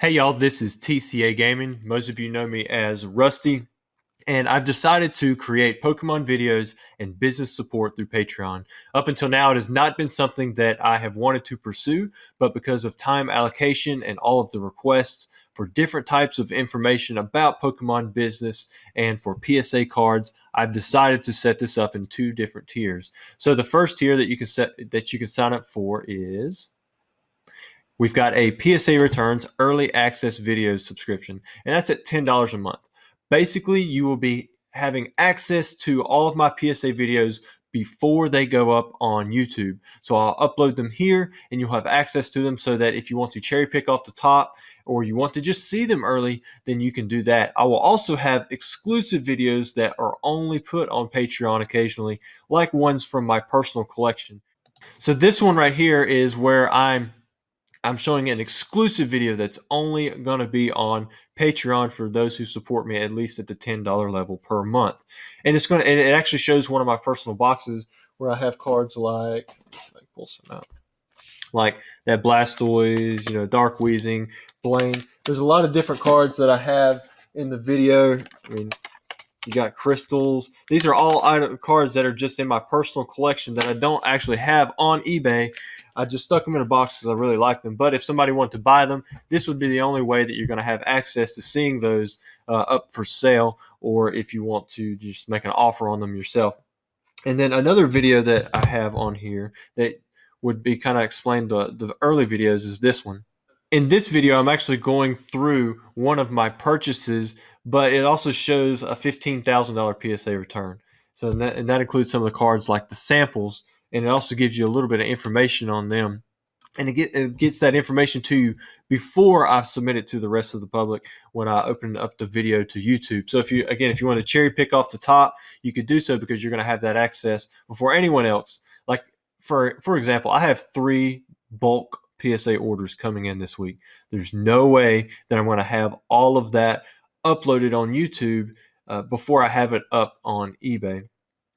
Hey y'all, this is TCA Gaming. Most of you know me as Rusty, and I've decided to create Pokemon videos and business support through Patreon. Up until now, it has not been something that I have wanted to pursue, but because of time allocation and all of the requests for different types of information about Pokemon business and for PSA cards, I've decided to set this up in two different tiers. So the first tier that you can sign up for is we've got a PSA Returns early access videos subscription, and that's at $10 a month. Basically, you will be having access to all of my PSA videos before they go up on YouTube. So I'll upload them here and you'll have access to them so that if you want to cherry pick off the top or you want to just see them early, then you can do that. I will also have exclusive videos that are only put on Patreon occasionally, like ones from my personal collection. So this one right here is where I'm showing an exclusive video that's only going to be on Patreon for those who support me at least at the $10 level per month. And it actually shows one of my personal boxes where I have cards like, if I pull some out, like that Blastoise, Dark Weezing, Blaine. There's a lot of different cards that I have in the video. I mean, you got crystals. These are all cards that are just in my personal collection that I don't actually have on eBay. I just stuck them in a box because I really like them. But if somebody wanted to buy them, this would be the only way that you're going to have access to seeing those up for sale, or if you want to just make an offer on them yourself. And then another video that I have on here that would be kind of explain the early videos is this one. In this video, I'm actually going through one of my purchases, but it also shows a $15,000 PSA return. So that includes some of the cards like the samples, and it also gives you a little bit of information on them. And it gets that information to you before I submit it to the rest of the public when I open up the video to YouTube. So if you want to cherry pick off the top, you could do so because you're going to have that access before anyone else. Like for example, I have 3 bulk PSA orders coming in this week. There's no way that I'm going to have all of that uploaded on YouTube before I have it up on eBay.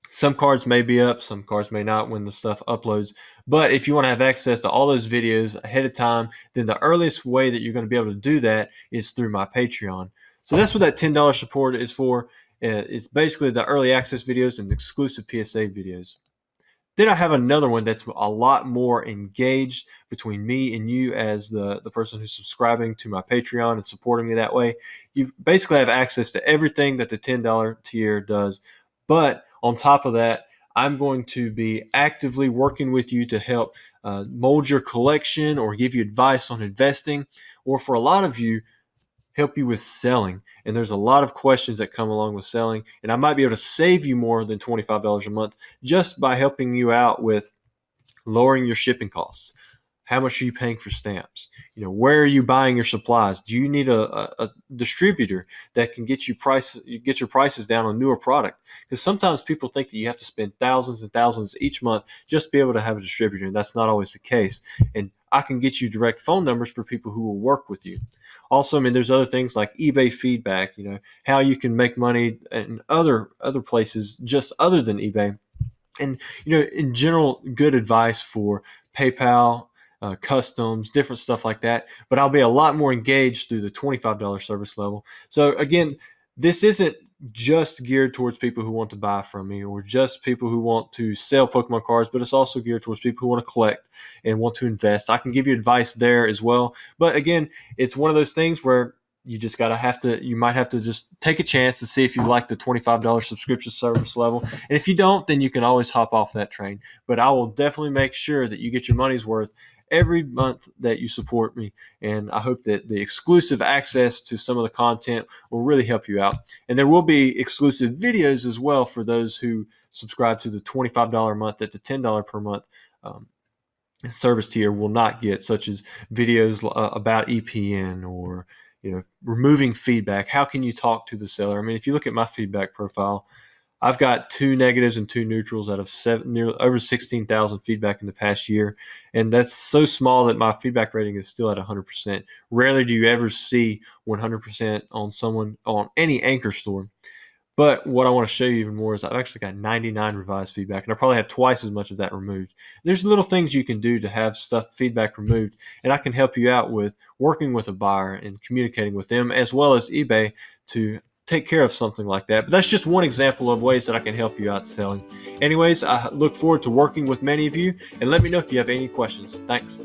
Some cards may be up, some cards may not when the stuff uploads. But if you want to have access to all those videos ahead of time, then the earliest way that you're going to be able to do that is through my Patreon. So that's what that $10 support is for. It's basically the early access videos and exclusive PSA videos. Then I have another one that's a lot more engaged between me and you as the person who's subscribing to my Patreon and supporting me that way. You basically have access to everything that the $10 tier does. But on top of that, I'm going to be actively working with you to help mold your collection or give you advice on investing, or for a lot of you, help you with selling. And there's a lot of questions that come along with selling. And I might be able to save you more than $25 a month just by helping you out with lowering your shipping costs. How much are you paying for stamps? Where are you buying your supplies? Do you need a distributor that can get your prices down on newer product? Because sometimes people think that you have to spend thousands and thousands each month just to be able to have a distributor, and that's not always the case. And I can get you direct phone numbers for people who will work with you. Also, there's other things like eBay feedback, how you can make money in other places just other than eBay. And, in general, good advice for PayPal, customs, different stuff like that. But I'll be a lot more engaged through the $25 service level. So again, this isn't just geared towards people who want to buy from me or just people who want to sell Pokemon cards, but it's also geared towards people who want to collect and want to invest. I can give you advice there as well. But again, it's one of those things where you might have to just take a chance to see if you like the $25 subscription service level. And if you don't, then you can always hop off that train. But I will definitely make sure that you get your money's worth every month that you support me. And I hope that the exclusive access to some of the content will really help you out. And there will be exclusive videos as well for those who subscribe to the $25 a month that the $10 per month service tier will not get, such as videos about EPN or removing feedback. How can you talk to the seller? If you look at my feedback profile, I've got 2 negatives and 2 neutrals out of nearly over 16,000 feedback in the past year. And that's so small that my feedback rating is still at 100%. Rarely do you ever see 100% on any Anchor store. But what I want to show you even more is I've actually got 99 revised feedback, and I probably have twice as much of that removed. There's little things you can do to have feedback removed, and I can help you out with working with a buyer and communicating with them, as well as eBay, to take care of something like that. But that's just one example of ways that I can help you out selling. Anyways, I look forward to working with many of you, and let me know if you have any questions. Thanks.